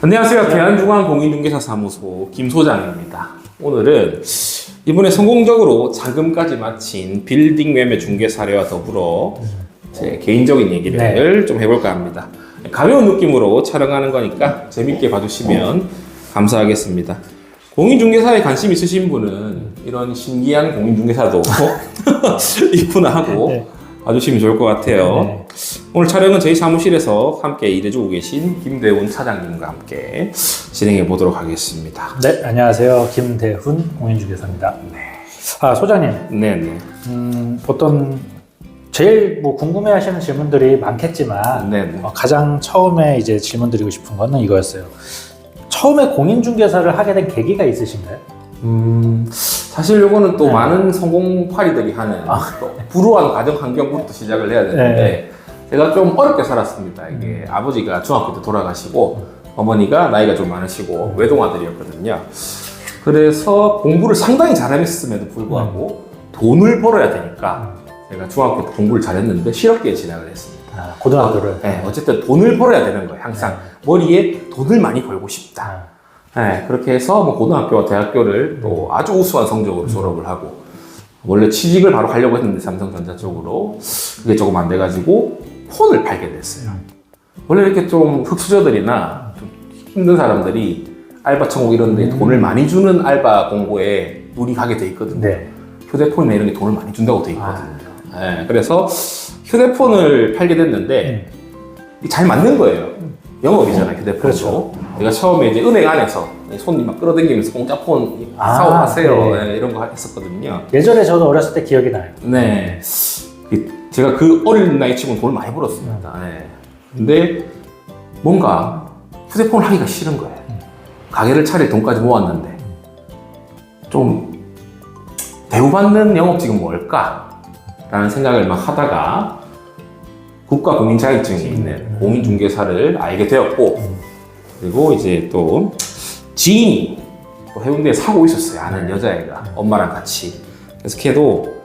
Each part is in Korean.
안녕하세요. 대한중앙공인중개사 사무소 김 소장입니다. 오늘은 이번에 성공적으로 자금까지 마친 빌딩 매매 중개 사례와 더불어 제 개인적인 얘기를 좀 해볼까 합니다. 가벼운 느낌으로 촬영하는 거니까 재밌게 봐주시면 감사하겠습니다. 공인중개사에 관심 있으신 분은 이런 신기한 공인중개사도 있구나 하고 봐주시면 좋을 것 같아요. 오늘 촬영은 저희 사무실에서 함께 일해주고 계신 김대훈 차장님과 함께 진행해 보도록 하겠습니다. 네, 안녕하세요. 김대훈 공인중개사입니다. 소장님. 네네. 보통 제일 궁금해 하시는 질문들이 많겠지만, 네네. 가장 처음에 이제 질문 드리고 싶은 거는 이거였어요. 처음에 공인중개사를 하게 된 계기가 있으신가요? 사실 요거는 또 많은 성공파리들이 하는 또 불우한 가정 환경부터 시작을 해야 되는데 제가 좀 어렵게 살았습니다. 이게 아버지가 중학교 때 돌아가시고 어머니가 나이가 좀 많으시고 외동아들이었거든요. 그래서 공부를 상당히 잘했음에도 불구하고 돈을 벌어야 되니까 제가 중학교 때 공부를 잘했는데 실업계에 진학을 했습니다. 고등학교를? 네, 어쨌든 돈을 벌어야 되는 거예요. 항상 머리에 돈을 많이 벌고 싶다. 네, 그렇게 해서 뭐 고등학교와 대학교를 또 아주 우수한 성적으로 졸업을 하고 원래 취직을 바로 하려고 했는데 삼성전자 쪽으로 그게 조금 안 돼가지고 폰을 팔게 됐어요. 원래 이렇게 좀 흑수저들이나 좀 힘든 사람들이 알바 천국 이런 데 돈을 많이 주는 알바 공고에 눈이 가게 돼 있거든요. 네. 휴대폰이나 이런 게 돈을 많이 준다고 돼 있거든요. 네, 그래서 휴대폰을 팔게 됐는데 잘 맞는 거예요. 영업이잖아요, 휴대폰도. 그렇죠. 내가 처음에 이제 은행 안에서 손님 막 끌어당기면서 공짜 폰 사오하세요. 네, 이런 거 했었거든요. 예전에 저도 어렸을 때 기억이 나요. 네. 제가 그 어린 나이 치고는 돈을 많이 벌었습니다. 네. 근데 뭔가 휴대폰을 하기가 싫은 거예요. 가게를 차릴 돈까지 모았는데 좀 대우받는 영업직은 뭘까? 라는 생각을 막 하다가 국가 공인 자격증이 있는 공인중개사를 알게 되었고 그리고 이제 또 지인이 또 해운대에 사고 있었어요. 아는 여자애가 엄마랑 같이. 그래서 걔도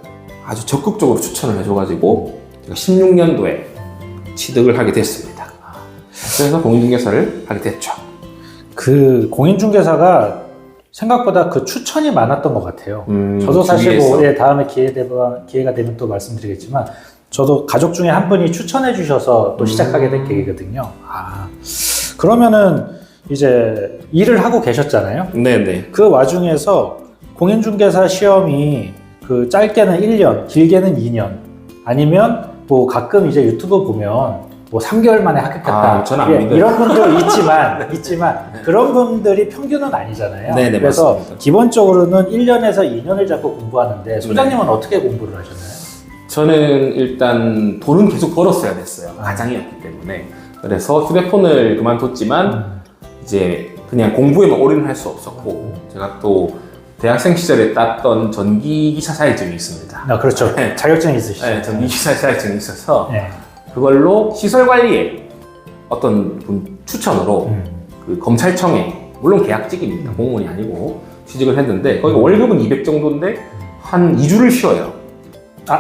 아주 적극적으로 추천을 해줘가지고 제가 16년도에 취득을 하게 됐습니다. 그래서 공인중개사를 하게 됐죠. 그 공인중개사가 생각보다 그 추천이 많았던 것 같아요. 저도 사실 다음에 기회가 되면 또 말씀드리겠지만 저도 가족 중에 한 분이 추천해 주셔서 또 시작하게 된 계기거든요. 그러면은 이제 일을 하고 계셨잖아요. 네네. 그 와중에서 공인중개사 시험이 그 짧게는 1년, 길게는 2년, 아니면 뭐 가끔 이제 유튜브 보면 뭐 3개월 만에 합격했다. 저는 안 믿어요. 이런 분도 있지만 그런 분들이 평균은 아니잖아요. 네네, 그래서 맞습니다. 기본적으로는 1년에서 2년을 잡고 공부하는데 소장님은 어떻게 공부를 하셨나요? 저는 일단 돈은 계속 벌었어야 됐어요. 가장이었기 때문에. 그래서 휴대폰을 그만뒀지만 이제 그냥 공부에만 올인할 수 없었고 제가 또 대학생 시절에 땄던 전기기사 자격증이 있습니다. 그렇죠. 자격증이 있으시죠. 네, 전기기사 자격증이 있어서 그걸로 시설관리에 어떤 분 추천으로 그 검찰청에 물론 계약직입니다. 공무원이 아니고 취직을 했는데 거기 월급은 200 정도인데 한 2주를 쉬어요.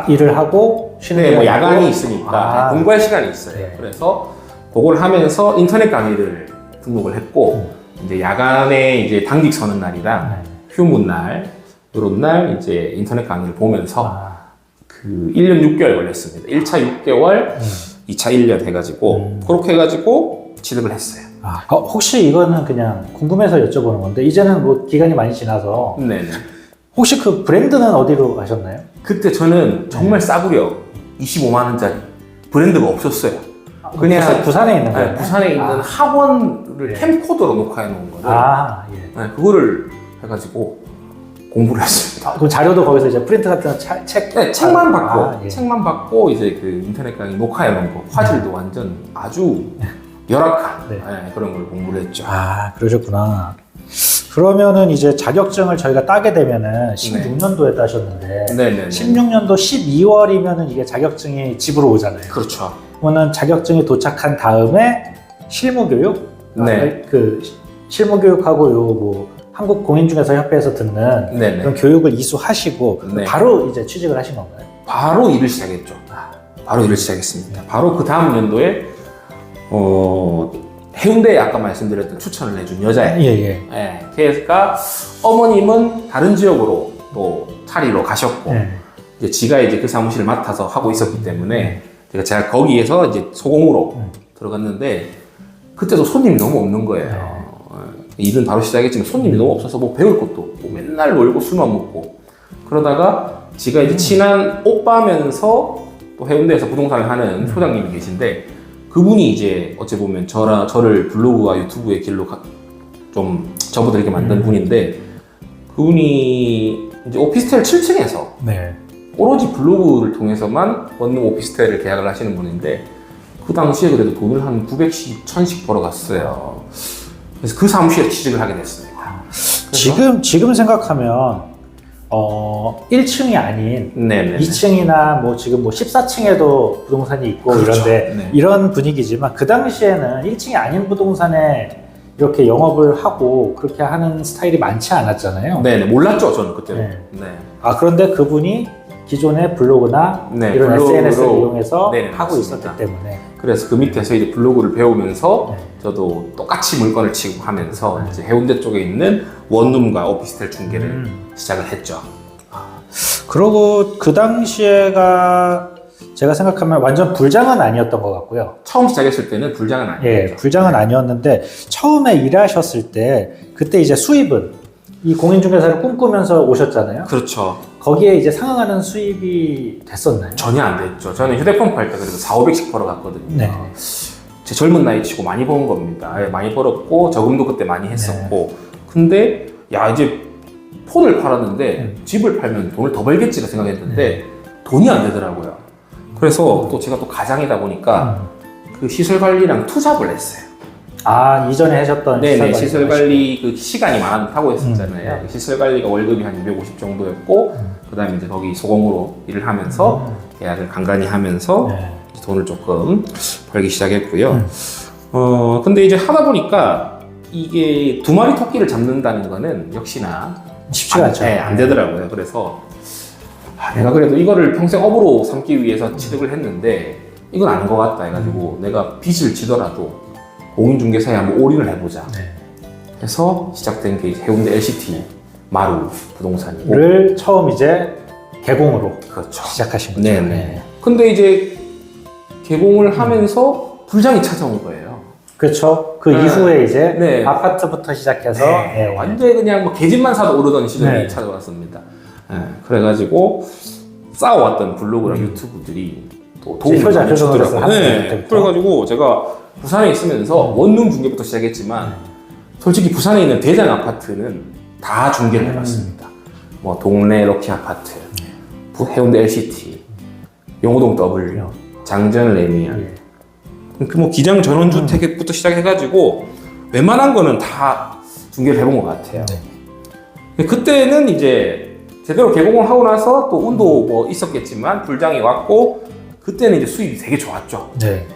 일을 하고 쉬는 네, 뭐 야간이 있으니까 공부할 시간이 있어요. 그래서 그걸 하면서 인터넷 강의를 등록을 했고 이제 야간에 이제 당직 서는 날이랑 휴무 날 이런 날 이제 인터넷 강의를 보면서 그 1년 6개월 걸렸습니다. 1차 6개월, 2차 1년 해가지고 그렇게 해가지고 취득을 했어요. 혹시 이거는 그냥 궁금해서 여쭤보는 건데 이제는 뭐 기간이 많이 지나서 네네. 혹시 그 브랜드는 어디로 가셨나요? 그때 저는 정말 싸구려 25만 원짜리 브랜드가 없었어요. 그냥 부산에 있는 거예요? 부산에 있는 학원을 캠코더로 녹화해 놓은 거를 그거를 해가지고 공부를 했습니다. 그럼 자료도 거기서 이제 프린트 같은 책만 받고 책만 받고 이제 그 인터넷 강의 녹화해 놓은 거 화질도 완전 아주 열악한 그런 걸 공부를 했죠. 그러셨구나. 그러면은 이제 자격증을 저희가 따게 되면은 16년도에 따셨는데 16년도 12월이면은 이게 자격증이 집으로 오잖아요. 그렇죠. 그러면 자격증이 도착한 다음에 실무교육, 그 실무교육하고 요 뭐 한국공인중개사 협회에서 듣는 그런 교육을 이수하시고 바로 이제 취직을 하신 건가요? 바로 일을 시작했죠. 바로 일을 시작했습니다. 바로 그 다음 연도에 해운대에 아까 말씀드렸던 추천을 해준 여자예요. 예. 예, 걔가 어머님은 다른 지역으로 또 차리러 가셨고 예. 이제 지가 이제 그 사무실을 맡아서 하고 있었기 때문에 제가 거기에서 이제 소공으로 들어갔는데 그때도 손님이 너무 없는 거예요. 일은 바로 시작했지만 손님이 너무 없어서 뭐 배울 것도 없고 맨날 놀고 술만 먹고 그러다가 지가 이제 친한 오빠면서 또 해운대에서 부동산을 하는 소장님이 계신데 그분이 이제 어찌 보면 저를 블로그와 유튜브의 길로 좀 접어들게 만든 분인데 그분이 이제 오피스텔 7층에서 네. 오로지 블로그를 통해서만 원룸 오피스텔을 계약을 하시는 분인데 그 당시에 그래도 돈을 한 900씩, 1000씩 벌어갔어요. 그래서 그 사무실에 취직을 하게 됐습니다. 지금 생각하면 1층이 아닌 네네. 2층이나 뭐 지금 뭐 14층에도 부동산이 있고 그렇죠. 이런데 네. 이런 분위기지만 그 당시에는 1층이 아닌 부동산에 이렇게 영업을 하고 그렇게 하는 스타일이 많지 않았잖아요. 네네. 몰랐죠, 저는 그때는. 네. 네. 그런데 그분이 기존의 블로그나 네, 이런 블로그로- SNS를 이용해서 네네, 하고 맞습니다. 있었기 때문에 그래서 그 밑에서 이제 블로그를 배우면서 네. 저도 똑같이 물건을 취급하면서 이제 해운대 쪽에 있는 원룸과 오피스텔 중개를 시작을 했죠. 그러고 그 당시에가 제가 생각하면 완전 불장은 아니었던 것 같고요. 처음 시작했을 때는 불장은 아니었죠. 예, 불장은 아니었는데 처음에 일하셨을 때 그때 이제 수입은 이 공인중개사를 꿈꾸면서 오셨잖아요. 그렇죠. 거기에 이제 상응하는 수입이 됐었나요? 전혀 안 됐죠. 저는 휴대폰 팔 때 그래도 4,500씩 벌어갔거든요. 네. 제 젊은 나이 치고 많이 번 겁니다. 예, 많이 벌었고 저금도 그때 많이 했었고 네. 근데 야 이제 폰을 팔았는데 집을 팔면 돈을 더 벌겠지라 생각했는데 돈이 안 되더라고요. 그래서 또 제가 또 가장이다 보니까 그 시설 관리랑 투잡을 했어요. 이전에 하셨던 네네, 시설 시설 관리 그 시간이 많다고 했었잖아요. 그 시설 관리가 월급이 한 250 정도였고, 그 다음에 이제 거기 소공으로 일을 하면서 계약을 간간히 하면서 네. 돈을 조금 벌기 시작했고요. 근데 이제 하다 보니까 이게 두 마리 토끼를 잡는다는 거는 역시나 쉽지가 않죠. 안 되더라고요. 그래서 내가 그래도 이거를 평생 업으로 삼기 위해서 취득을 했는데 이건 아닌 것 같다 해가지고 내가 빚을 지더라도 공인중개사에 한번 올인을 해보자 해서 시작된 게 해운대 LCT 마루 부동산이고 를 처음 이제 개공으로 그렇죠. 시작하신 거죠. 네네. 근데 이제 개공을 하면서 불장이 찾아온 거예요. 그렇죠. 그 네. 이후에 이제 네. 아파트부터 시작해서 네. 완전히 그냥 뭐 계집만 사도 오르던 시절이 네. 찾아왔습니다. 네. 그래가지고 쌓아왔던 블로그랑 유튜브들이 또 도움을 효자, 많이 효자로서 주더라고요. 하는 네. 때부터. 그래가지고 제가 부산에 있으면서 원룸 중개부터 시작했지만 솔직히 부산에 있는 대장 아파트는 다 중개를 해봤습니다. 뭐 동래 럭키 아파트, 해운대 LCT, 용호동 W, 장전 레미안, 그 뭐 기장 전원주택부터 시작해가지고 웬만한 거는 다 중개를 해본 것 같아요. 근데 그때는 이제 제대로 개공을 하고 나서 또 운도 뭐 있었겠지만 불장이 왔고 그때는 이제 수입이 되게 좋았죠. 네.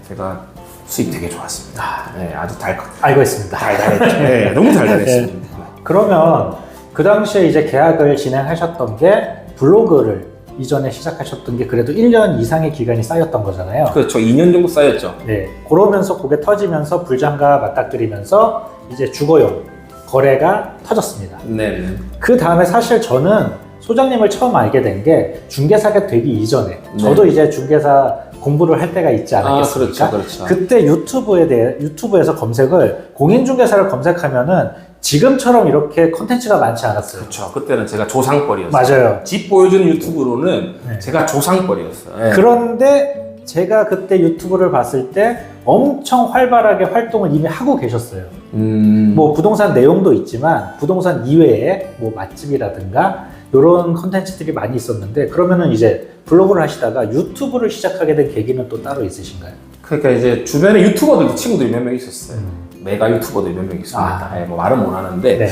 제가 수입 되게 좋았습니다. 네, 아주 알고 있습니다. 달달했죠. 네, 너무 달달했습니다. 그러면 그 당시에 이제 계약을 진행하셨던 게 블로그를 이전에 시작하셨던 게 그래도 1년 이상의 기간이 쌓였던 거잖아요. 그렇죠. 2년 정도 쌓였죠. 네. 그러면서 그게 터지면서 불장과 맞닥뜨리면서 이제 주거용 거래가 터졌습니다. 네. 그 다음에 사실 저는 소장님을 처음 알게 된 게 중개사가 되기 이전에 저도 이제 중개사 공부를 할 때가 있지 않았겠습니까? 그렇죠. 그때 유튜브에서 검색을 공인중개사를 검색하면은 지금처럼 이렇게 컨텐츠가 많지 않았어요. 그렇죠. 그때는 제가 조상벌이었어요. 맞아요. 집 보여주는 유튜브로는 네. 제가 조상벌이었어요. 네. 그런데 제가 그때 유튜브를 봤을 때 엄청 활발하게 활동을 이미 하고 계셨어요. 뭐 부동산 내용도 있지만 부동산 이외에 뭐 맛집이라든가 이런 컨텐츠들이 많이 있었는데 그러면은 이제 블로그를 하시다가 유튜브를 시작하게 된 계기는 또 따로 있으신가요? 그러니까 이제 주변에 유튜버들도 친구들이 몇 명 있었어요. 메가 유튜버들이 몇 명 있습니다. 네, 뭐 말은 못 하는데 네.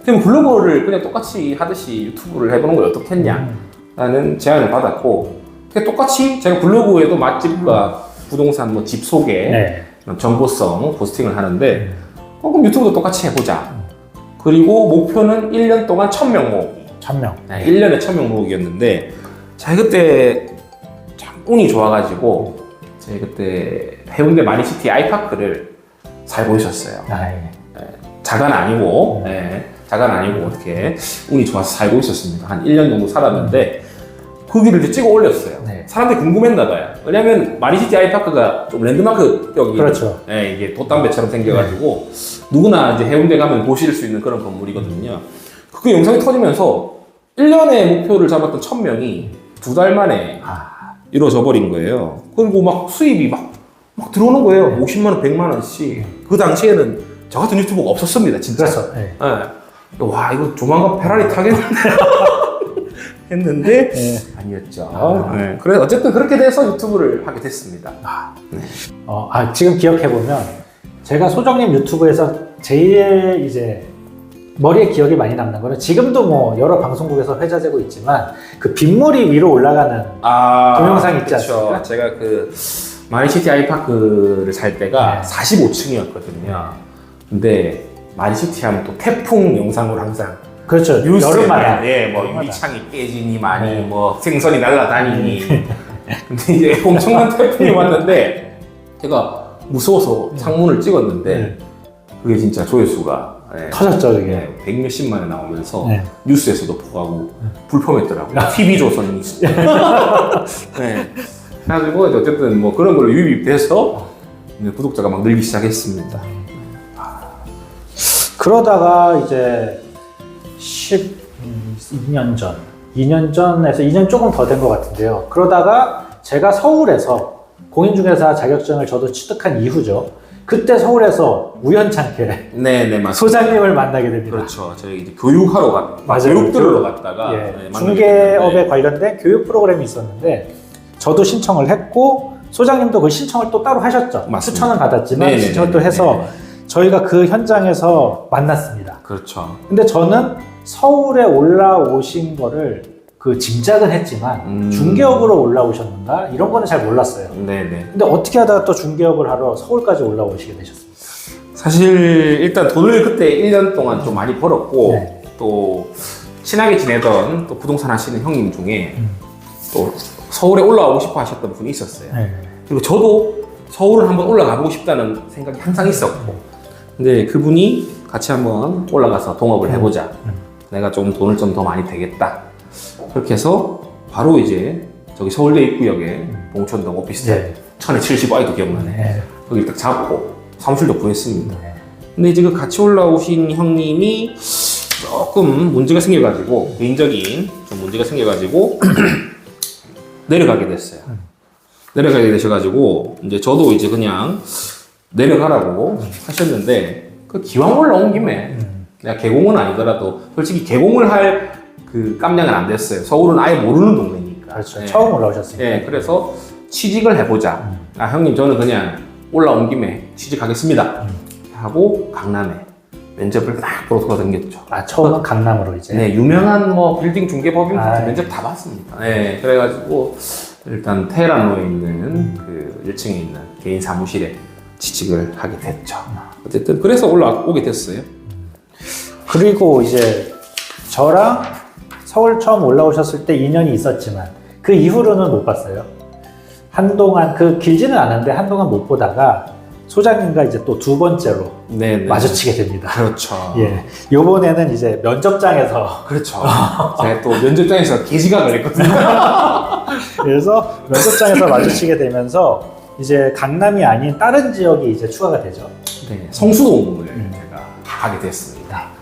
그럼 블로그를 그냥 똑같이 하듯이 유튜브를 해보는 걸 어떻겠냐 라는 제안을 받았고 그냥 똑같이 제가 블로그에도 맛집과 부동산 뭐 집 소개 네. 이런 정보성 포스팅을 하는데 그럼 유튜브도 똑같이 해보자. 그리고 목표는 1년 동안 1000명 모으기. 1000명. 네, 1년에 1000명 모으기였는데 제가 그때 참 운이 좋아가지고 제가 그때 해운대 마니시티 아이파크를 살고 있었어요. 아, 예. 자가는 아니고, 자가는 아니고 어떻게 운이 좋아서 살고 있었습니다. 한 1년 정도 살았는데 그 길을 이제 찍어 올렸어요. 네. 사람들이 궁금했나 봐요. 왜냐면 마린시티 아이파크가 좀 랜드마크 격이 그렇죠. 이게 돛담배처럼 생겨가지고 누구나 이제 해운대 가면 보실 수 있는 그런 건물이거든요. 그 영상이 터지면서 1년의 목표를 잡았던 1000명이 2달 만에 이루어져 버린 거예요. 그리고 막 수입이 막 들어오는 거예요. 50만 원, 100만 원씩. 그 당시에는 저 같은 유튜버가 없었습니다, 진짜. 그렇죠. 네. 와, 이거 조만간 페라리 타겠는데 했는데 아니었죠. 그래서 어쨌든 그렇게 돼서 유튜브를 하게 됐습니다. 지금 기억해보면 제가 소정님 유튜브에서 제일 이제 머리에 기억이 많이 남는 거는 지금도 뭐 여러 방송국에서 회자되고 있지만 그 빗물이 위로 올라가는 동영상 있지 않습니까? 제가 그 마린시티 아이파크를 살 때가 45층이었거든요. 근데 마린시티 하면 또 태풍 영상으로 항상 그렇죠. 여름마다 뭐 유리창이 깨지니 많이 뭐 생선이 날아다니니 근데 이제 엄청난 태풍이 왔는데 제가 무서워서 창문을 찍었는데 그게 진짜 조회수가 터졌죠, 그게. 100몇십만에 나오면서 뉴스에서도 보고 불펌했더라고요. TV조선이. 그래가지고 어쨌든 뭐 그런 걸로 유입돼서 구독자가 막 늘기 시작했습니다. 그러다가 이제 12년 전, 2년 전에서 2년 조금 더 된 것 같은데요. 그러다가 제가 서울에서 공인중개사 자격증을 저도 취득한 이후죠. 그때 서울에서 우연찮게 맞습니다. 소장님을 만나게 됩니다. 그렇죠. 저희 이제 교육하러 교육 들으러 갔다가 중개업에 관련된 교육 프로그램이 있었는데 저도 신청을 했고 소장님도 그 신청을 또 따로 하셨죠. 맞습니다. 추천은 받았지만 신청을 또 해서 저희가 그 현장에서 만났습니다. 그렇죠. 근데 저는 서울에 올라오신 거를 그 짐작은 했지만 중개업으로 올라오셨는가 이런 거는 잘 몰랐어요. 근데 어떻게 하다가 또 중개업을 하러 서울까지 올라오시게 되셨습니까? 사실 일단 돈을 그때 1년 동안 좀 많이 벌었고 또 친하게 지내던 또 부동산 하시는 형님 중에 또 서울에 올라오고 싶어 하셨던 분이 있었어요. 그리고 저도 서울을 한번 올라가 보고 싶다는 생각이 항상 있었고 근데 그분이 같이 한번 올라가서 동업을 해보자. 내가 좀 돈을 좀 더 많이 되겠다. 그렇게 해서 바로 이제 저기 서울대 입구역에 봉천동 오피스텔 1075I도 기억나네. 거기 딱 잡고 사무실도 구했습니다. 근데 이제 그 같이 올라오신 형님이 조금 문제가 생겨가지고 개인적인 좀 문제가 생겨가지고 내려가게 됐어요. 내려가게 되셔가지고 이제 저도 이제 그냥 내려가라고 하셨는데 그 기왕 올라온 김에 내가 개공은 아니더라도 솔직히 개공을 할 그 깜냥은 안 됐어요. 서울은 아예 모르는 동네니까. 그렇죠. 처음 올라오셨으니까. 그래서 취직을 해보자. 형님 저는 그냥 올라온 김에 취직하겠습니다. 하고 강남에 면접을 딱 보러 돌아다녔죠. 처음은 강남으로 이제. 유명한 뭐 빌딩 중개법인부터 면접 다 봤습니다. 그래가지고 일단 테헤란로에 있는 그 1층에 있는 개인 사무실에 취직을 하게 됐죠. 어쨌든 그래서 올라오게 됐어요. 그리고 이제 저랑 서울 처음 올라오셨을 때 인연이 있었지만 그 이후로는 못 봤어요. 한동안 길지는 않은데 한동안 못 보다가 소장님과 이제 또 두 번째로 마주치게 됩니다. 그렇죠. 요번에는 이제 면접장에서. 그렇죠. 제가 또 면접장에서 게시각을 했거든요. 그래서 면접장에서 마주치게 되면서 이제 강남이 아닌 다른 지역이 이제 추가가 되죠. 성수동을 제가 가게 됐습니다.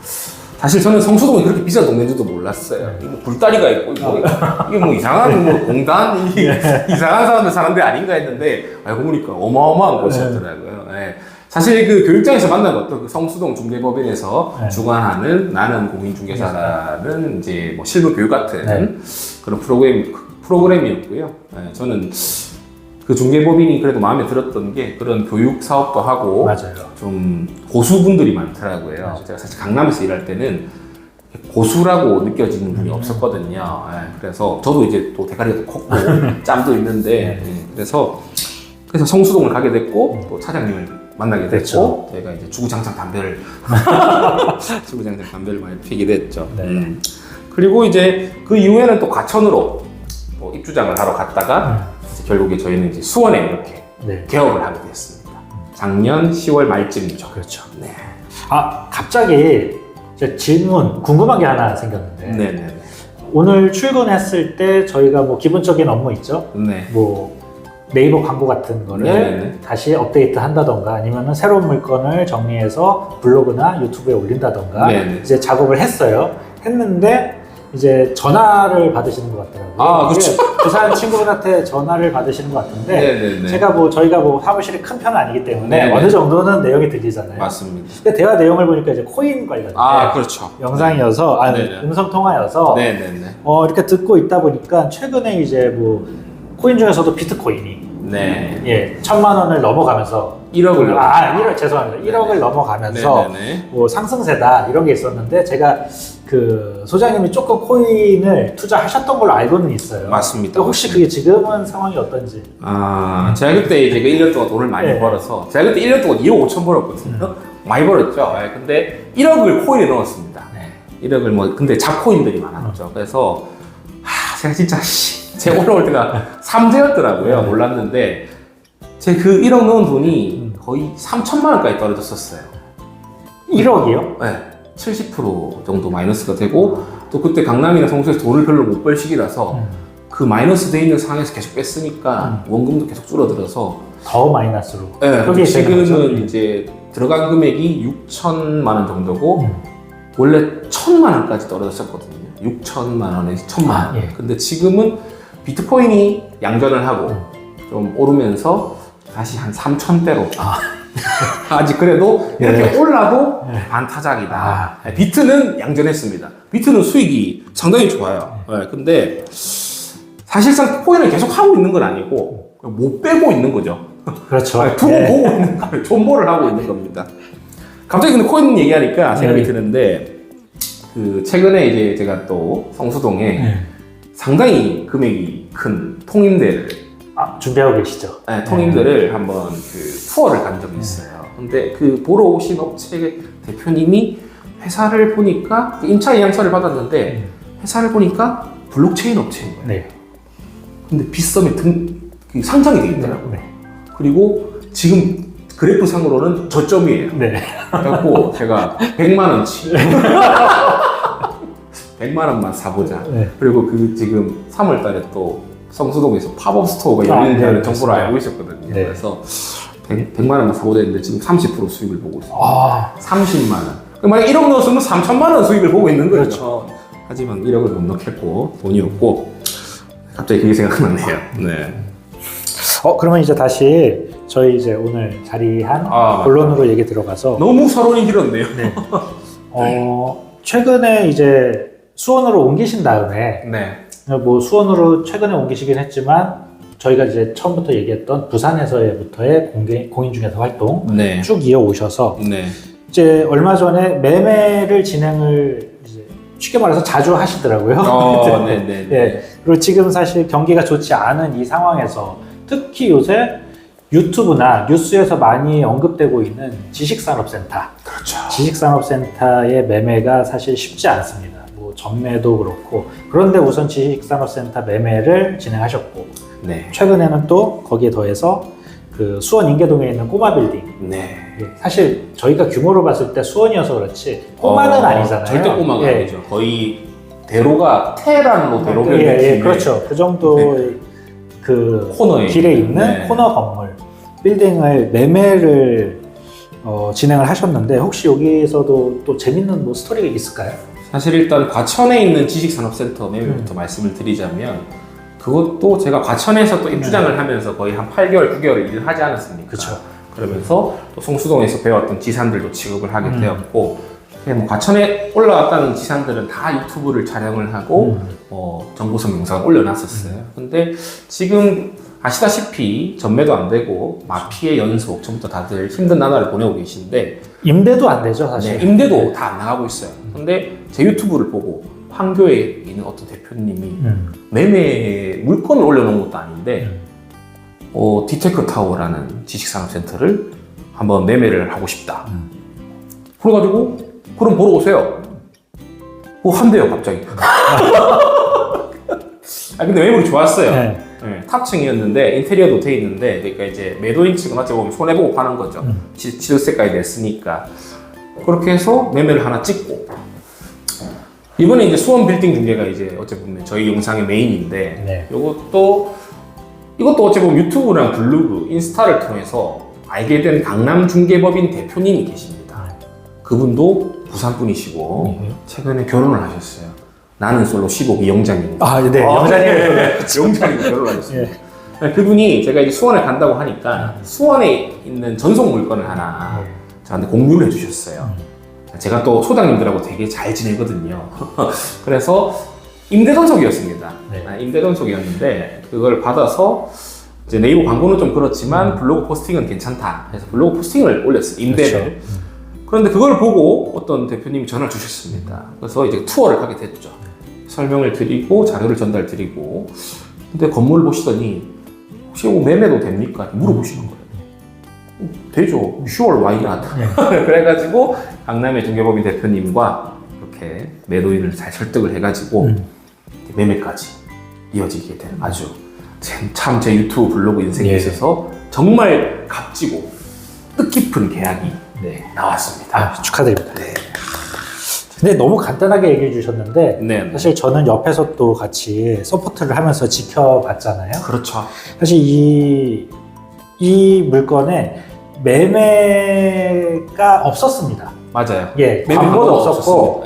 사실 저는 성수동이 그렇게 비싼 동네인지도 몰랐어요. 이거 굴다리가 있고 이게 뭐 이상한 뭐 공단 이상한 사람들 사는 데 아닌가 했는데 알고 보니까 어마어마한 곳이었더라고요. 사실 그 교육장에서 만난 것도 그 성수동 중개법인에서 주관하는 나는 공인중개사라는 이제 뭐 실무 교육 같은 그런 프로그램이었고요. 저는 그 중개법인이 그래도 마음에 들었던 게 그런 교육 사업도 하고 좀 고수분들이 많더라고요. 제가 사실 강남에서 일할 때는 고수라고 느껴지는 분이 없었거든요. 그래서 저도 이제 또 대가리가 또 컸고 짬도 있는데 그래서 성수동을 가게 됐고 또 차장님을 만나게 됐고 저희가 이제 주구장창 담배를 많이 피게 됐죠. 그리고 이제 그 이후에는 또 과천으로 또 입주장을 하러 갔다가 결국에 저희는 이제 수원에 이렇게 개업을 하게 됐습니다. 작년 10월 말쯤이죠. 그렇죠. 네. 갑자기 제 질문 궁금한 게 하나 생겼는데 네네네. 오늘 출근했을 때 저희가 뭐 기본적인 업무 있죠. 네. 뭐 네이버 광고 같은 거를 네네네. 다시 업데이트 한다던가 아니면은 새로운 물건을 정리해서 블로그나 유튜브에 올린다던가 네네. 이제 작업을 했는데 이제 전화를 받으시는 것 같더라고요. 그렇죠. 부산 친구분한테 전화를 받으시는 것 같은데 네네네. 저희가 뭐 사무실이 큰 편은 아니기 때문에 네네. 어느 정도는 내용이 들리잖아요. 맞습니다. 근데 대화 내용을 보니까 이제 코인 관련된 그렇죠. 영상이어서 네네. 음성 통화여서 네네네. 이렇게 듣고 있다 보니까 최근에 이제 뭐 코인 중에서도 비트코인이 네. 1,000만 원을 넘어가면서 1억을 1억 죄송합니다. 1억을 넘어가면서 네네네. 뭐 상승세다 이런 게 있었는데 제가 그 소장님이 조금 코인을 투자하셨던 걸로 알고는 있어요. 맞습니다. 혹시 그게 지금은 상황이 어떤지? 제가 그때 이제 1년 동안 돈을 많이 네. 벌어서 제가 그때 1년 동안 2억 5천 벌었거든요. 많이 벌었죠. 근데 1억을 코인에 넣었습니다. 1억을 근데 잡코인들이 많았죠. 그래서 제가 진짜 제 올라올 때가 3대였더라고요. 몰랐는데 제 그 1억 넣은 돈이 거의 3천만 원까지 떨어졌었어요. 1억이요? 네. 70% 정도 마이너스가 되고 또 그때 강남이나 성수에서 돈을 별로 못 벌 시기라서 그 마이너스 돼 있는 상황에서 계속 뺐으니까 원금도 계속 줄어들어서 더 마이너스로. 네, 그게 지금은 이제 들어간 금액이 6천만 원 정도고 원래 1,000만 원까지 떨어졌었거든요. 6천만 원에서 1,000만 원. 근데 지금은 비트코인이 양전을 하고 좀 오르면서 다시 한 3,000대로 아직 그래도 이렇게 올라도 반타작이다. 비트는 양전했습니다. 비트는 수익이 상당히 좋아요. 근데 사실상 코인을 계속 하고 있는 건 아니고 못 빼고 있는 거죠. 그렇죠. 두고 보고 있는 거예요. 존버를 하고 있는 겁니다. 갑자기 근데 코인 얘기하니까 생각이 드는데 그 최근에 이제 제가 또 성수동에 상당히 금액이 큰 통임대를 준비하고 계시죠? 통임대를 한번 그 투어를 간 적이 있어요. 근데 그 보러 오신 업체 대표님이 회사를 보니까 임차 예약서를 받았는데 회사를 보니까 블록체인 업체인 거예요. 근데 빗썸에 상장이 돼 있더라고요. 그리고 지금 그래프 상으로는 저점이에요. 그래갖고 제가 100만 원치 100만 원만 사보자. 그리고 그 지금 3월 달에 또 성수동에서 팝업 스토어가 열린다는 정보를 알고 있었거든요. 그래서 100만 원만 사보자 했는데 지금 30% 수익을 보고 있어요. 30만 원. 만약 1억 넣었으면 3천만 원 수익을 보고 있는 거죠. 그렇죠. 하지만 1억을 못 넣겠고 돈이 없고 갑자기 그게 생각나네요. 그러면 이제 다시 저희 이제 오늘 자리한 본론으로 얘기 들어가서 너무 서론이 길었네요. 최근에 이제 수원으로 옮기신 다음에 뭐 수원으로 최근에 옮기시긴 했지만 저희가 이제 처음부터 얘기했던 부산에서부터의 공인중개사 활동 쭉 이어오셔서 이제 얼마 전에 매매를 진행을 이제 쉽게 말해서 자주 하시더라고요. 그리고 지금 사실 경기가 좋지 않은 이 상황에서 특히 요새 유튜브나 뉴스에서 많이 언급되고 있는 지식산업센터. 지식산업센터의 매매가 사실 쉽지 않습니다. 뭐 전매도 그렇고. 그런데 우선 지식산업센터 매매를 진행하셨고, 최근에는 또 거기에 더해서 그 수원 인계동에 있는 꼬마 빌딩. 사실 저희가 규모로 봤을 때 수원이어서 그렇지 꼬마는 아니잖아요. 절대 꼬마가 아니죠. 거의 대로가 테란로 대로변 그렇죠. 그 정도의 그 코너에 길에 있는 코너 건물 빌딩을 매매를 진행을 하셨는데 혹시 여기에서도 또 재밌는 뭐 스토리가 있을까요? 사실 일단 과천에 있는 지식산업센터 매매부터 말씀을 드리자면 그것도 제가 과천에서 또 입주장을 하면서 거의 한 8개월, 9개월을 일을 하지 않았습니까? 그러면서 또 성수동에서 배웠던 지산들도 취급을 하게 되었고 뭐 과천에 올라왔다는 지산들은 다 유튜브를 촬영을 하고 정보성 영상을 올려놨었어요. 근데 지금 아시다시피 전매도 안 되고 마피의 연속 처음부터 다들 힘든 나날을 보내고 계신데 임대도 안 되죠 사실. 임대도 다 안 나가고 있어요. 근데 제 유튜브를 보고 판교에 있는 어떤 대표님이 매매 물건을 올려놓은 것도 아닌데 디테크 타워라는 지식산업센터를 한번 매매를 하고 싶다. 그래가지고 그럼 보러 오세요. 한대요 갑자기. 근데 매물이 좋았어요. 네, 탑층이었는데 인테리어도 돼 있는데 그러니까 이제 매도인 측은 어찌 보면 손해 보고 파는 거죠. 취득세까지 냈으니까 그렇게 해서 매매를 하나 찍고 이번에 이제 수원 빌딩 중개가 이제 어찌 보면 저희 영상의 메인인데 네. 이것도 어찌 보면 유튜브랑 블로그, 인스타를 통해서 알게 된 강남 중개법인 대표님이 계십니다. 그분도 부산 분이시고 최근에 결혼을 하셨어요. 나는 솔로 15기 영장님. 네. 영장님. 영장님 결혼을 하셨습니다. 그분이 제가 이제 수원에 간다고 하니까 수원에 있는 전속 물건을 하나 저한테 공유를 해주셨어요. 제가 또 소장님들하고 되게 잘 지내거든요. 그래서 임대전속이었습니다. 임대전속이었는데 그걸 받아서 이제 네이버 광고는 좀 그렇지만 블로그 포스팅은 괜찮다. 그래서 블로그 포스팅을 올렸어요. 임대를. 그렇죠. 그런데 그걸 보고 어떤 대표님이 전화를 주셨습니다. 그래서 이제 투어를 하게 됐죠. 설명을 드리고 자료를 전달 드리고 근데 건물을 보시더니 혹시 이거 매매도 됩니까? 물어보시는 거예요. 되죠. 10월 Why not? 그래가지고 강남의 중개법인 대표님과 이렇게 매도인을 잘 설득을 해가지고 매매까지 이어지게 된 아주 참 제 유튜브 블로그 인생에 있어서 정말 값지고 뜻깊은 계약이 나왔습니다. 축하드립니다. 근데 너무 간단하게 얘기해 주셨는데 사실 저는 옆에서 또 같이 서포트를 하면서 지켜봤잖아요. 그렇죠. 사실 이 물건에 매매가 없었습니다. 맞아요. 광고도 없었고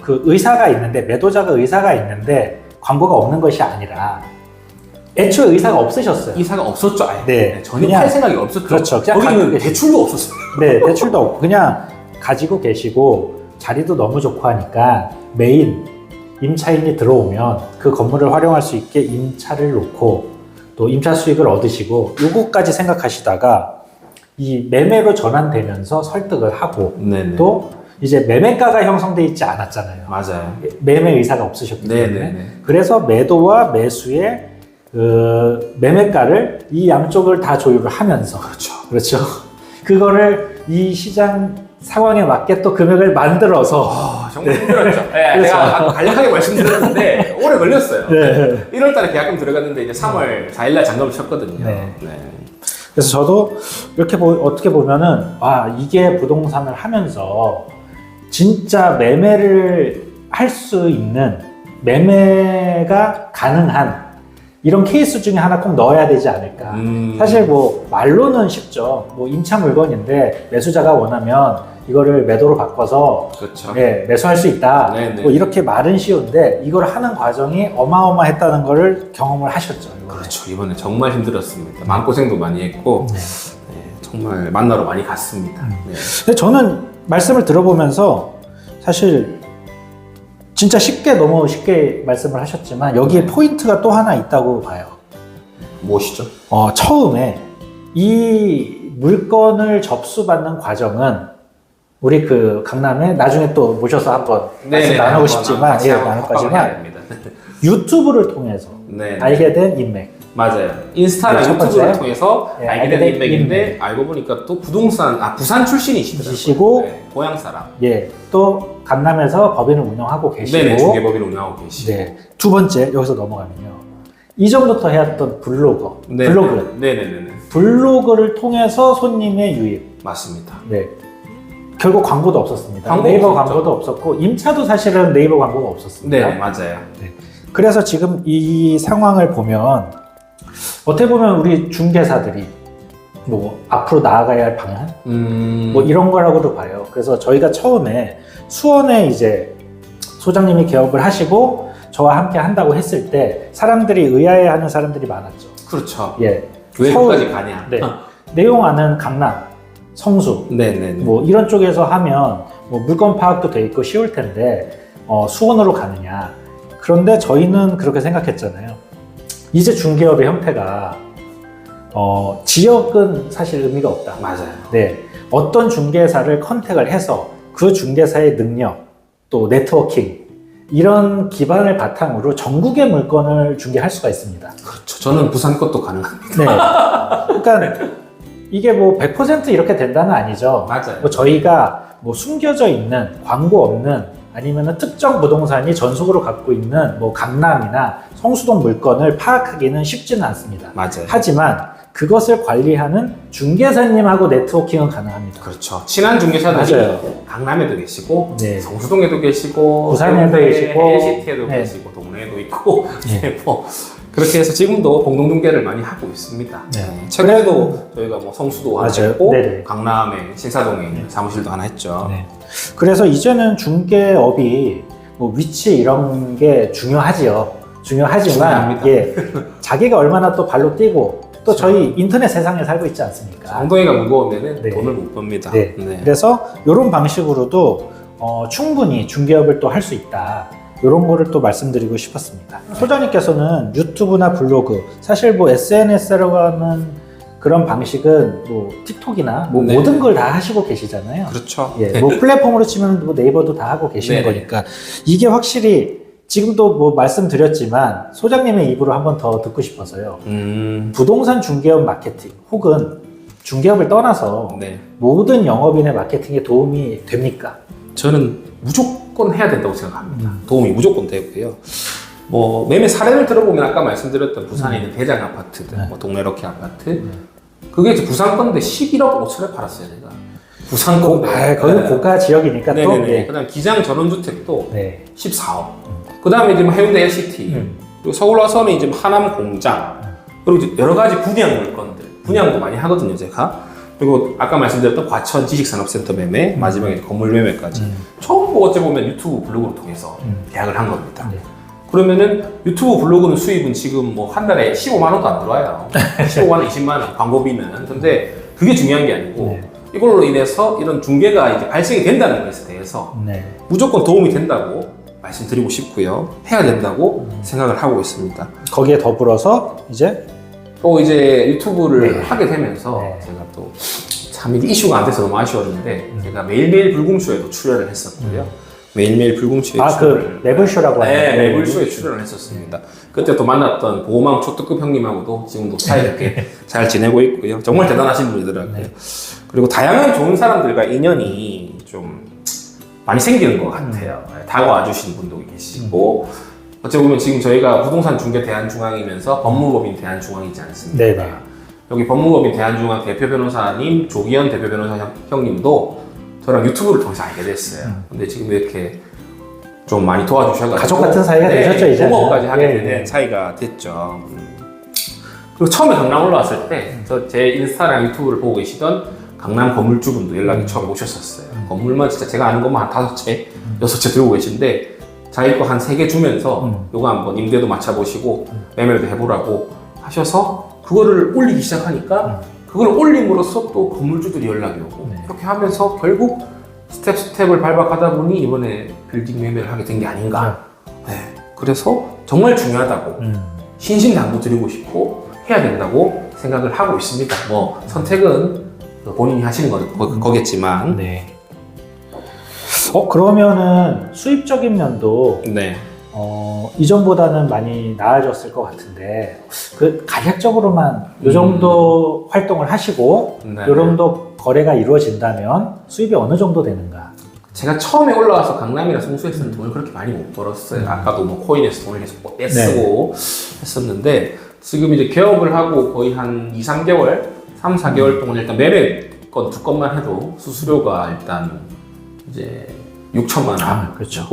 그 의사가 있는데 매도자가 의사가 있는데 광고가 없는 것이 아니라 애초에 의사가 없으셨어요. 의사가 없었죠. 전혀 팔 생각이 없었죠. 그렇죠. 거기는 대출도 없었어요. 대출도 없고 그냥 가지고 계시고 자리도 너무 좋고 하니까 메인 임차인이 들어오면 그 건물을 활용할 수 있게 임차를 놓고 또 임차 수익을 얻으시고 요거까지 생각하시다가 이 매매로 전환되면서 설득을 하고 또 이제 매매가가 형성돼 있지 않았잖아요. 맞아요. 매매 의사가 없으셨기 때문에 그래서 매도와 매수의 매매가를 이 양쪽을 다 조율을 하면서 그렇죠. 그거를 이 시장 상황에 맞게 또 금액을 만들어서 정말 힘들었죠. 내가 간략하게 말씀드렸는데 오래 걸렸어요. 1월달에 계약금 들어갔는데 이제 3월 4일날 잔금을 쳤거든요. 그래서 저도 이렇게 어떻게 보면은 이게 부동산을 하면서 진짜 매매를 할 수 있는 매매가 가능한 이런 케이스 중에 하나 꼭 넣어야 되지 않을까. 사실 뭐 말로는 쉽죠. 뭐 임차 물건인데 매수자가 원하면 이거를 매도로 바꿔서 매수할 수 있다. 뭐 이렇게 말은 쉬운데 이걸 하는 과정이 어마어마했다는 거를 경험을 하셨죠. 이번에. 그렇죠. 이번에 정말 힘들었습니다. 마음고생도 많이 했고 정말 만나러 많이 갔습니다. 근데 저는 말씀을 들어보면서 사실 진짜 너무 쉽게 말씀을 하셨지만 여기에 포인트가 또 하나 있다고 봐요. 무엇이죠? 처음에 이 물건을 접수받는 과정은 우리 그 강남에 나중에 또 모셔서 한번 말씀 나누고 싶지만 나눌 거지만 유튜브를 통해서 알게 된 인맥. 맞아요. 인스타나 유튜브를 통해서 알게 된 인맥인데 알고 보니까 또 부산 출신이시더라고요. 고향 사람. 또 강남에서 법인을 운영하고 계시고 중개법인을 운영하고 계시고 두 번째 여기서 넘어가면요. 이전부터 해왔던 블로그. 블로그를 통해서 손님의 유입. 맞습니다. 결국 광고도 없었습니다. 네이버 광고도 없었고 임차도 사실은 네이버 광고가 없었습니다. 맞아요. 그래서 지금 이 상황을 보면 어떻게 보면 우리 중개사들이 뭐 앞으로 나아가야 할 방향 뭐 이런 거라고도 봐요. 그래서 저희가 처음에 수원에 이제 소장님이 개업을 하시고 저와 함께 한다고 했을 때 사람들이 의아해하는 사람들이 많았죠. 그렇죠. 왜 여기까지 가냐? 내용 아는 강남, 성수 뭐 이런 쪽에서 하면 뭐 물건 파악도 돼 있고 쉬울 텐데 수원으로 가느냐. 그런데 저희는 그렇게 생각했잖아요. 이제 중개업의 형태가 지역은 사실 의미가 없다. 맞아요. 어떤 중개사를 컨택을 해서 그 중개사의 능력, 또 네트워킹 이런 기반을 바탕으로 전국의 물건을 중개할 수가 있습니다. 그렇죠. 저는 부산 것도 가능합니다. 그러니까 이게 뭐 100% 이렇게 된다는 아니죠. 맞아요. 뭐 저희가 뭐 숨겨져 있는 광고 없는 아니면은 특정 부동산이 전속으로 갖고 있는 뭐 강남이나 성수동 물건을 파악하기는 쉽지는 않습니다. 맞아요. 하지만 그것을 관리하는 중개사님하고 네트워킹은 가능합니다. 그렇죠. 친한 중개사들이 맞아요. 강남에도 계시고 네. 성수동에도 계시고 부산에도 해운대, 계시고, LCT에도 네. 계시고 동네에도 있고 네. 뭐 그렇게 해서 지금도 공동 중개를 많이 하고 있습니다. 네. 최근에도 저희가 뭐 성수도 하나 맞아요. 했고 네네. 강남에 신사동에 사무실도 하나 했죠. 네. 그래서 이제는 중개업이 뭐 위치 이런 게 중요하지요. 중요하지만 중요합니다. 예, 자기가 얼마나 또 발로 뛰고 또 저희 인터넷 세상에 살고 있지 않습니까? 엉덩이가 무거우면은 네. 돈을 못 법니다. 네. 그래서 이런 방식으로도 충분히 중개업을 또 할 수 있다. 이런 거를 또 말씀드리고 싶었습니다. 소장님께서는 유튜브나 블로그, 사실 뭐 SNS라고 하는 그런 방식은 뭐 틱톡이나 뭐 네. 모든 걸 다 하시고 계시잖아요. 그렇죠. 예, 뭐 플랫폼으로 치면 뭐 네이버도 다 하고 계시는 네네. 거니까 이게 확실히 지금도 뭐 말씀드렸지만 소장님의 입으로 한번 더 듣고 싶어서요. 부동산 중개업 마케팅 혹은 중개업을 떠나서 네. 모든 영업인의 마케팅에 도움이 됩니까? 저는 무조건 해야 된다고 생각합니다. 도움이 무조건 되고요. 뭐 매매 사례를 들어보면 아까 말씀드렸던 부산에 있는 대장 아파트들, 네. 뭐 동래로키 아파트, 그게 이제 부산 건데 11억 5천에 팔았어요, 제가. 부산 건데. 거기는 고가 지역이니까 또. 네네네. 네. 그다음 기장 전원주택도 네. 14억. 그다음에 이제 뭐 해운대 LCT, 그리고 서울 와서는 이제 뭐 하남 공장, 그리고 이제 여러 가지 분양 물건들, 분양도 많이 하거든요, 제가. 그리고 아까 말씀드렸던 과천 지식산업센터 매매, 마지막에 이제 건물 매매까지 전부 어찌 보면 유튜브 블로그를 통해서 계약을 한 겁니다. 네. 그러면은 유튜브 블로그는 수입은 지금 뭐 한 달에 15만 원도 안 들어와요. 15만 원, 20만 원 광고비는. 근데 그게 중요한 게 아니고 네. 이걸로 인해서 이런 중개가 이제 발생이 된다는 것에 대해서 네. 무조건 도움이 된다고 말씀드리고 싶고요. 해야 된다고 생각을 하고 있습니다. 거기에 더불어서 이제 또 이제 유튜브를 네. 하게 되면서 네. 제가 또 참 이게 이슈가 안 돼서 너무 아쉬웠는데 제가 매일매일 불금쇼에도 출연을 했었고요. 매일매일 불금쇼에 그 매블쇼라고 하는 네, 매불쇼에 출연을 했었습니다. 그때 또 만났던 보호망 초특급 형님하고도 지금도 사이좋게 잘 지내고 있고요. 정말 대단하신 분이더라고요. 그리고 다양한 좋은 사람들과 인연이 좀 많이 생기는 것 같아요. 다가와 주신 분도 계시고 어찌 보면 지금 저희가 부동산 중개 대한중앙이면서 법무법인 대한중앙이지 않습니까? 네네. 여기 법무법인 대한중앙 대표 변호사님, 조기현 대표 변호사 형님도 저랑 유튜브를 통해서 알게 됐어요. 근데 지금 이렇게 좀 많이 도와주셔가지고 가족 같은 사이가 되셨죠, 이제? 동업까지 하게 네, 되는 네. 사이가 됐죠. 그리고 처음에 강남 올라왔을 때 제 인스타랑 유튜브를 보고 계시던 강남 건물주분도 연락이 처음 오셨었어요. 건물만 진짜 제가 아는 것만 한 5채, 6채 들고 계신데 자기 거 한 3개 주면서 요거 한번 임대도 맞춰보시고 매매도 해보라고 하셔서 그거를 올리기 시작하니까 그걸 올림으로써 또 건물주들이 연락이 오고 네. 그렇게 하면서 결국 스텝을 밟아가다 보니 이번에 빌딩 매매를 하게 된 게 아닌가. 네. 그래서 정말 중요하다고 신신당부 드리고 싶고 해야 된다고 생각을 하고 있습니다. 뭐 선택은 본인이 하시는 거겠지만 네. 그러면은 수입적인 면도 네. 이전보다는 많이 나아졌을 것 같은데 그 간략적으로만 요 정도 활동을 하시고 네. 요 정도 거래가 이루어진다면 수입이 어느 정도 되는가? 제가 처음에 올라와서 강남이나 성수에서는 돈을 그렇게 많이 못 벌었어요. 아까도 뭐 코인에서 돈을 계속 떼쓰고 했었는데 지금 이제 개업을 하고 거의 한 2, 3개월, 3, 4개월 동안 일단 매매건 2건만 해도 수수료가 일단 이제 6천만 원. 그렇죠.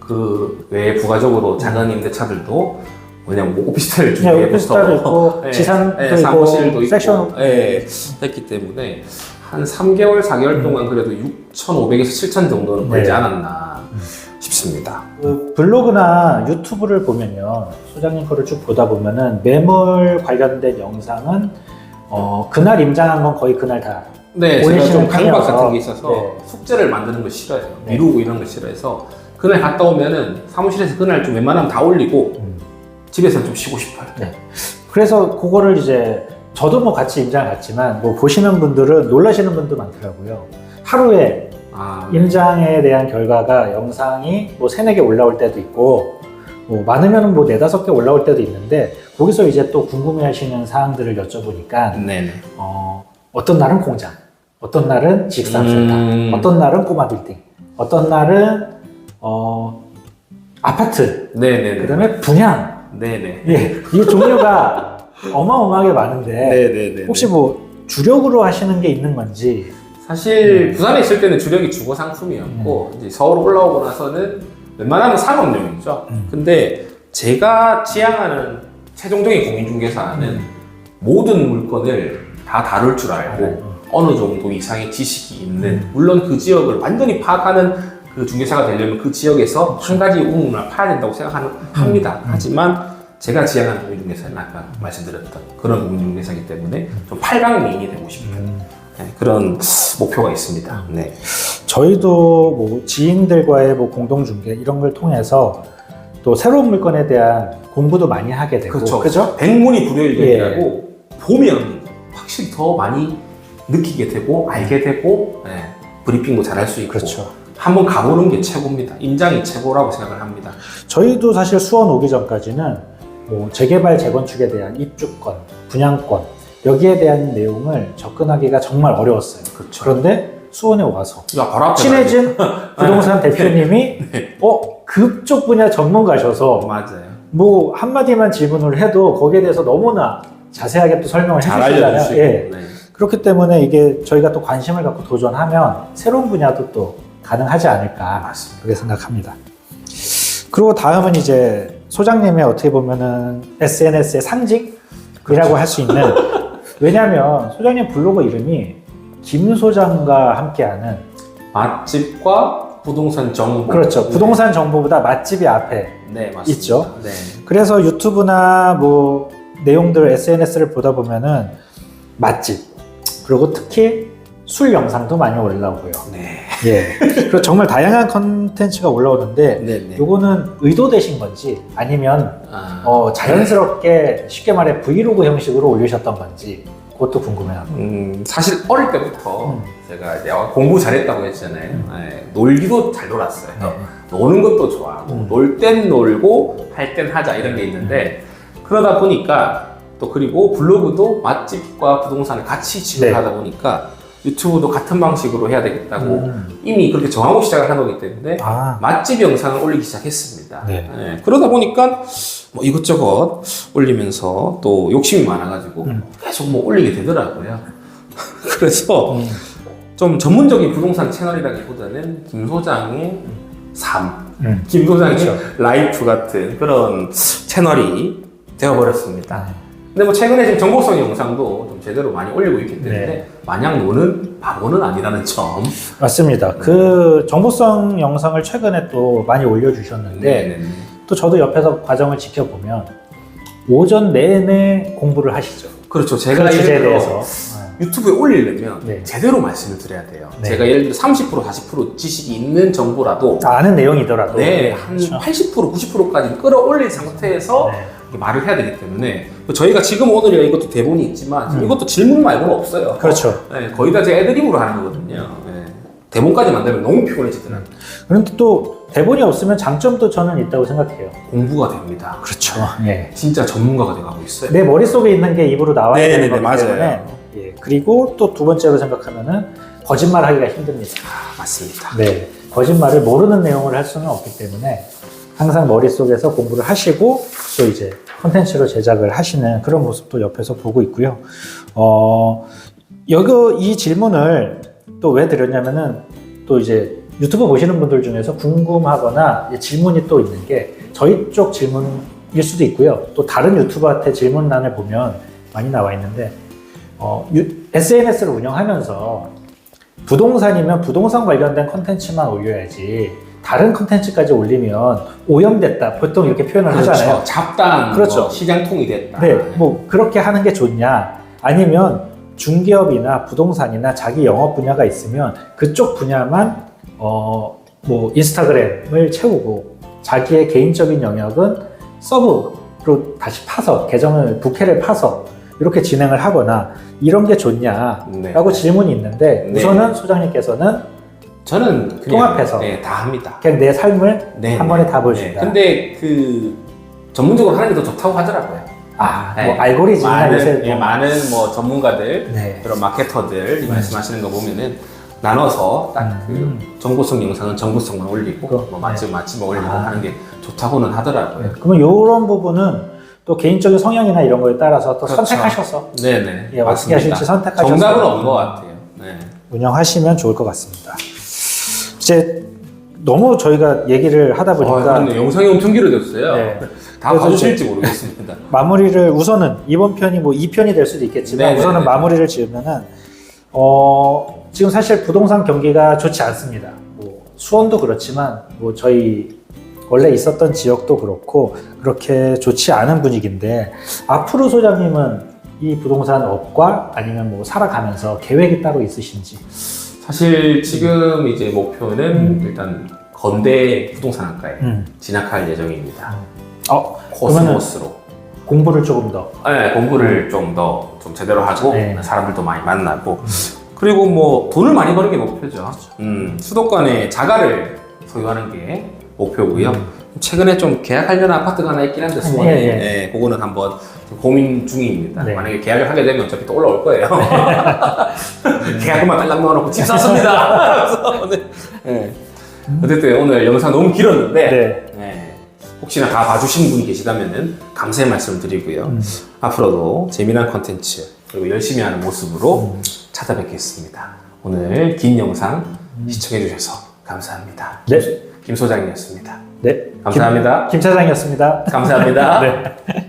그 외에 부가적으로 작은 임대차들도 그냥 뭐 오피스텔 네, 오피스텔도 있고 지산도 있고 사무실도 있고 섹션 했기 때문에 한 3개월, 4개월 동안 그래도 6,500에서 7,000 정도는 벌지 네. 않았나 싶습니다. 그 블로그나 유튜브를 보면요, 소장님 거를 쭉 보다 보면은 매물 관련된 영상은 그날 임장한 건 거의 그날 다 네, 제가 올리시는 좀 강박 편이어서. 같은 게 있어서 네. 숙제를 만드는 걸 싫어해요. 네. 미루고 이런 걸 싫어해서 그날 갔다 오면은 사무실에서 그날 좀 웬만하면 다 올리고 집에서는 좀 쉬고 싶어요. 네. 그래서 그거를 이제 저도 뭐 같이 임장을 갔지만 뭐 보시는 분들은 놀라시는 분도 많더라고요. 하루에 임장에 대한 결과가 영상이 뭐 3, 4개 올라올 때도 있고 뭐 많으면 뭐 4, 5개 올라올 때도 있는데 거기서 이제 또 궁금해 하시는 사항들을 여쭤보니까 네네. 어떤 날은 공장, 어떤 날은 직산센터, 어떤 날은 꼬마 빌딩, 어떤 날은 아파트, 네네네. 그다음에 분양, 네네. 예, 이 종류가 어마어마하게 많은데 네네네. 혹시 뭐 주력으로 하시는 게 있는 건지. 사실 부산에 있을 때는 주력이 주거 상품이었고 이제 서울 올라오고 나서는 웬만하면 상업용이죠. 근데 제가 지향하는 최종적인 공인중개사는 모든 물건을 다 다룰 줄 알고 어느 정도 이상의 지식이 있는, 물론 그 지역을 완전히 파악하는 그 중개사가 되려면 그 지역에서 한 가지 우물을 파야 된다고 합니다. 하지만 제가 지향하는 공인중개사는 아까 말씀드렸던 그런 공인중개사이기 때문에 좀 8강미인이 되고 싶은 그런 목표가 있습니다. 네. 저희도 뭐 지인들과의 뭐 공동중개 이런 걸 통해서 또 새로운 물건에 대한 공부도 많이 하게 되고. 그렇죠. 그죠? 백문이 불여일견이라고 보면 확실히 더 많이 느끼게 되고 알게 되고 브리핑도 잘할 수 있고. 그렇죠. 한번 가보는 게 최고입니다. 임장이 최고라고 생각을 합니다. 저희도 사실 수원 오기 전까지는 뭐 재개발, 재건축에 대한 입주권, 분양권 여기에 대한 내용을 접근하기가 정말 어려웠어요. 그렇죠. 그런데 수원에 와서 야, 바로 앞에 친해진 부동산 대표님이 그쪽 분야 전문가셔서 맞아요. 뭐 한마디만 질문을 해도 거기에 대해서 너무나 자세하게 또 설명을 잘 해주시잖아요. 알려주시고. 예. 네. 그렇기 때문에 이게 저희가 또 관심을 갖고 도전하면 새로운 분야도 또 가능하지 않을까 맞습니다. 그렇게 생각합니다. 그리고 다음은 이제 소장님의 어떻게 보면은 SNS의 상징이라고 할 수 있는, 왜냐하면 소장님 블로그 이름이 김 소장과 함께하는 맛집과 부동산 정보. 그렇죠. 네. 부동산 정보보다 맛집이 앞에 네, 맞습니다. 있죠. 네. 그래서 유튜브나 뭐 내용들 SNS를 보다 보면은 맛집, 그리고 특히 술 영상도 많이 올라오고요. 네. 예. 그리고 정말 다양한 컨텐츠가 올라오는데 네. 요거는 의도되신 건지 아니면 자연스럽게 쉽게 말해 브이로그 형식으로 올리셨던 건지 그것도 궁금해요. 사실 어릴 때부터 제가 이제 공부 잘했다고 했잖아요. 네, 놀기도 잘 놀았어요. 노는 것도 좋아하고 놀 땐 놀고 할 땐 하자 이런 게 있는데 그러다 보니까 또 그리고 블로그도 맛집과 부동산을 같이 진행을 하다 보니까 유튜브도 같은 방식으로 해야 되겠다고 이미 그렇게 정하고 시작을 한 거기 때문에 맛집 영상을 올리기 시작했습니다. 네. 네, 그러다 보니까 뭐 이것저것 올리면서 또 욕심이 많아가지고 계속 뭐 올리게 되더라고요. 그래서 좀 전문적인 부동산 채널이라기보다는 김 소장의 삶, 김 소장의 라이프 같은 그런 채널이 되어버렸습니다. 근데 뭐 최근에 지금 정보성 영상도 좀 제대로 많이 올리고 있기 때문에 마냥 노는 바보는 아니라는 점. 맞습니다. 그 정보성 영상을 최근에 또 많이 올려주셨는데 또 저도 옆에서 과정을 지켜보면 오전 내내 공부를 하시죠. 그렇죠. 제가 그 주제에 예를 들어 대해서 유튜브에 올리려면 제대로 말씀을 드려야 돼요. 제가 예를 들어 30% 40% 지식이 있는 정보라도 아는 내용이더라도 한 80% 90%까지 끌어올린 상태에서 말을 해야 되기 때문에 저희가 지금 오늘 이것도 대본이 있지만 이것도 질문 말고는 없어요. 그렇죠. 거의 다 제 애드립으로 하는 거거든요. 대본까지 만들면 너무 피곤해지더라고요. 그런데 또 대본이 없으면 장점도 저는 있다고 생각해요. 공부가 됩니다. 그렇죠. 진짜 전문가가 돼가고 있어요. 내 머릿속에 있는 게 입으로 나와야 되는 거기 맞아요. 때문에 그리고 또 두 번째로 생각하면은 거짓말 하기가 힘듭니다. 맞습니다. 네, 거짓말을 모르는 내용을 할 수는 없기 때문에 항상 머릿속에서 공부를 하시고 또 이제 콘텐츠로 제작을 하시는 그런 모습도 옆에서 보고 있고요. 이 질문을 또 왜 드렸냐면은 또 이제 유튜브 보시는 분들 중에서 궁금하거나 질문이 또 있는 게 저희 쪽 질문일 수도 있고요. 또 다른 유튜버한테 질문란을 보면 많이 나와 있는데 SNS를 운영하면서 부동산이면 부동산 관련된 컨텐츠만 올려야지 다른 컨텐츠까지 올리면 오염됐다 보통 이렇게 표현을 하잖아요. 잡다한 그렇죠. 시장통이 됐다. 네, 뭐 그렇게 하는 게 좋냐 아니면 중개업이나 부동산이나 자기 영업 분야가 있으면 그쪽 분야만 뭐 인스타그램을 채우고 자기의 개인적인 영역은 서브로 다시 파서 계정을 부캐를 파서 이렇게 진행을 하거나 이런 게 좋냐라고 질문이 있는데 우선은 소장님께서는 저는 그냥 통합해서 다 합니다. 그냥 내 삶을 한 번에 다 보여준다. 근데 그 전문적으로 하는 게 더 좋다고 하더라고요. 뭐 알고리즘이나 요새 많은 뭐 전문가들 그런 마케터들 말씀하시는 거 보면은 나눠서 딱 그 정보성 영상은 정보성만 올리고 뭐 맛집만 올리고 하는 게 좋다고는 하더라고요. 그러면 이런 부분은 또 개인적인 성향이나 이런 거에 따라서 또 그렇죠. 선택하셔서 네네. 예, 어떻게 하실지 선택하셔서 정답은 없는 것 같아요. 네. 운영하시면 좋을 것 같습니다. 이제 너무 저희가 얘기를 하다 보니까 근데 영상이 엄청 길어졌어요. 네. 다 봐주실지 모르겠습니다. 마무리를 우선은 이번 편이 뭐 2편이 될 수도 있겠지만 네네네. 우선은 마무리를 지으면은 지금 사실 부동산 경기가 좋지 않습니다. 뭐 수원도 그렇지만 뭐 저희 원래 있었던 지역도 그렇고 그렇게 좋지 않은 분위기인데 앞으로 소장님은 이 부동산 업과 아니면 뭐 살아가면서 계획이 따로 있으신지? 사실 지금 이제 목표는 일단 건대 부동산학과에 진학할 예정입니다. 코스모스로. 공부를 조금 더. 네, 공부를 좀 더 좀 제대로 하고 네. 사람들도 많이 만나고 그리고 뭐 돈을 많이 버는 게 목표죠. 수도권에 자가를 소유하는 게 목표고요. 최근에 좀 계약하려는 아파트가 하나 있긴 한데 수원에 네, 그거는 한번 고민 중입니다. 네. 만약에 계약을 하게 되면 어차피 또 올라올 거예요. 계약금만 딸랑 넣어놓고 집 샀습니다. 그래서 네. 어쨌든 오늘 영상 너무 길었는데 네, 혹시나 다 봐주신 분이 계시다면 감사의 말씀을 드리고요. 앞으로도 재미난 컨텐츠 그리고 열심히 하는 모습으로 찾아뵙겠습니다. 오늘 긴 영상 시청해주셔서 감사합니다. 네. 김 소장이었습니다. 네. 감사합니다. 김 차장이었습니다. 감사합니다. 네.